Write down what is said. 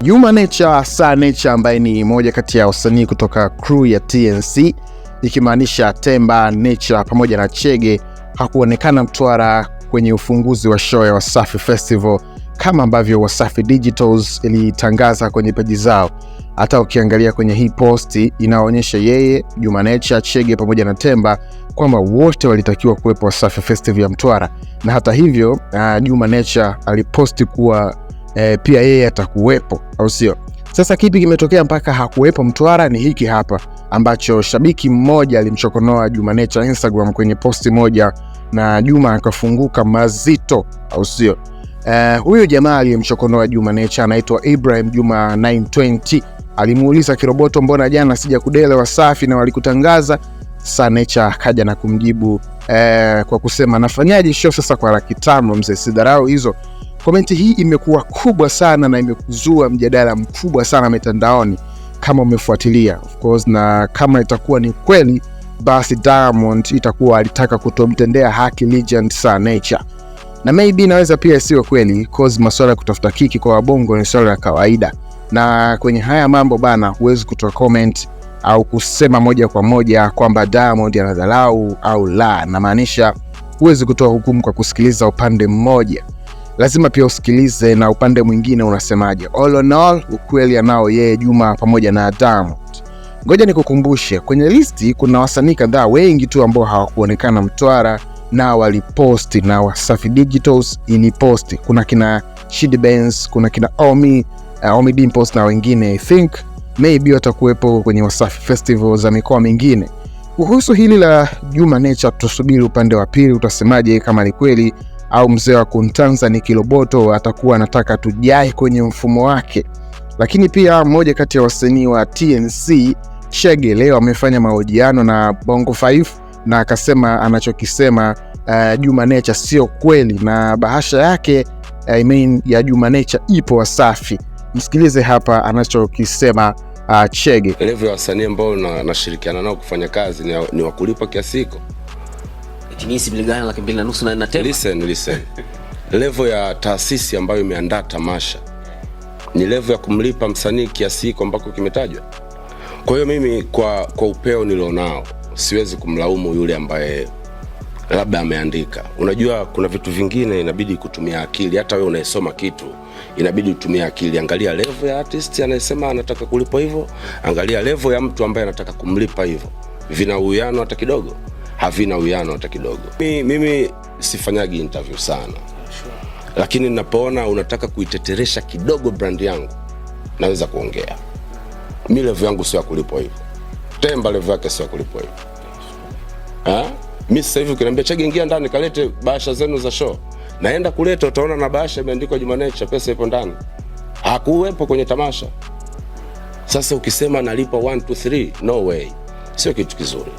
Juma Nature ambaye ni moja kati ya wasanii kutoka crew ya TNC, ikimaanisha Temba, Nature pamoja na Chege, hakuonekana Mtwara kwenye ufunguzi wa show ya Wasafi Festival kama ambavyo Wasafi Digitals ilitangaza kwenye peji zao. Hata ukiangalia kwenye hii posti inaonyesha yeye, Juma Nature, Chege pamoja na Temba kwamba wote walitakiwa kuwepo Wasafi Festival ya Mtwara. Na hata hivyo Juma Nature aliposti kuwa pia yeye atakuwepo, au sio? Sasa kipi kimetokea mpaka hakuwepo Mtwara? Ni hiki hapa ambacho shabiki mmoja alimchokonoa Juma Nature Instagram kwenye posti moja, na Juma akafunguka mazito, au sio? Huyo jamaa aliyemchokonoa Juma Nature anaitwa Ibrahim Juma 920. Alimuuliza kiroboto, mbona jana sija kudele Wasafi na walikutangaza? Sasa Nature akaja na kumjibu kwa kusema, nafanyaje show sasa kwa Laki Tano mzee, sidharau hizo. Komenti hii imekuwa kubwa sana na imekuzua mjadala mkubwa sana mitandaoni kama umefuatilia, of course, na kama itakuwa ni kweli basi Diamond itakuwa alitaka kutomtendea haki legend sa Nature. Na maybe inaweza pia sio kweli, cause masuala ya kutafuta kiki kwa wabongo ni swala la kawaida. Na kwenye haya mambo bana, huwezi kutoa comment au kusema moja kwa moja kwamba Diamond anadharau au la. Na maanisha huwezi kutoa hukumu kwa kusikiliza upande mmoja. Lazima pia usikilize na upande mwingine unasemaje. All in all, ukweli anao yeye Juma pamoja na Diamond. Ngoja nikukumbushe, kwenye listi kuna wasanii kadhaa wengi tu ambao hawakuonekana Mtwara na waliposti, na Wasafi Digitals iliposti. Kuna kina Shidi Benz, kuna kina Omi Dimples na wengine. I think maybe watakuwepo kwenye Wasafi Festival za mikoa mingine. Kuhusu hili la Juma Nature, tusubiri upande wa pili utasemaje, kama ni kweli au mzee wa kuntanza ni kiroboto atakuwa anataka tujai kwenye mfumo wake. Lakini pia mmoja kati ya wasanii wa TNC, Chege, leo amefanya mahojiano na Bongo 5 na akasema anachokisema Juma Nature sio kweli, na bahasha yake ya Juma Nature ipo Wasafi. Msikilize hapa anachokisema Chege. Level ya wasanii ambao nashirikiana nao kufanya kazi ni wakulipa kiasi hiko. Jinisi biligana laki 2.5 na Temba. Listen. Level ya taasisi ambayo imeandaa tamasha ni level ya kumlipa msanii kiasi hiko ambako kimetajwa. Kwa hiyo mimi kwa upeo nilionao siwezi kumlaumu yule ambaye labda ameandika. Unajua kuna vitu vingine inabidi kutumia akili. Hata wewe unayesoma kitu inabidi utumie akili. Angalia level ya artist anayesema anataka kulipwa hivyo, angalia level ya mtu ambaye anataka kumlipa hivyo. Vina uwiano hata kidogo? Havina uwiano hata kidogo. Mimi sifanyagi interview sana. Lakini ninapoona unataka kuiteteresha kidogo brand yangu, naweza kuongea. Mimi level yangu sio ya kulipwa hivyo. Temba level yake sio ya kulipwa hivyo. Mimi sasa hivi ukiniambia Chege ingia ndani kalete bahasha zenu za show, naenda kuleta, utaona na bahasha imeandikwa Juma Nature, pesa ipo ndani. Hakuwepo kwenye tamasha. Sasa ukisema nalipa 1 2 3, no way. Sio kitu kizuri.